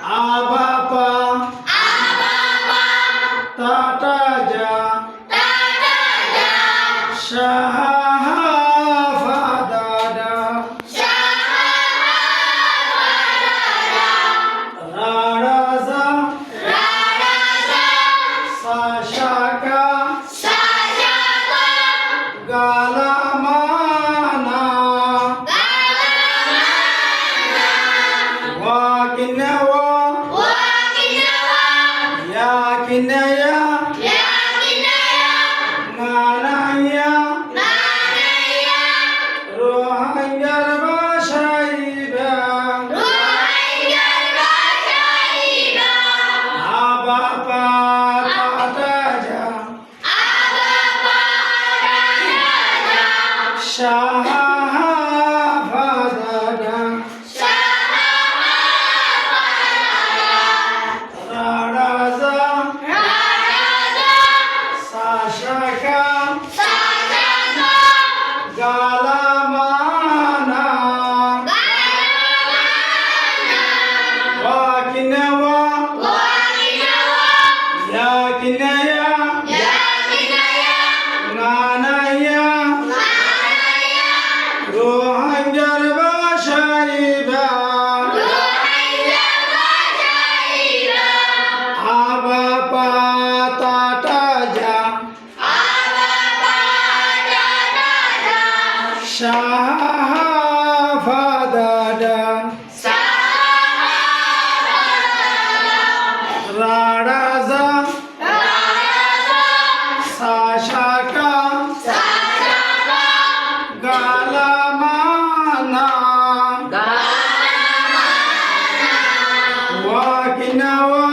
Abapa Tataja Shahafadada Raraza Sashaka Galamana Wakinawa Yakinaya Manaya Rohangar Bashaiba Abapa Tataja Shahafadada Raraza Sashaka Galamana Wakinawa Yakinaya Manaya Rohangar Bashaiba Abapa Tataja Shahafadada Raraza Sashaka Galamana Wakinawa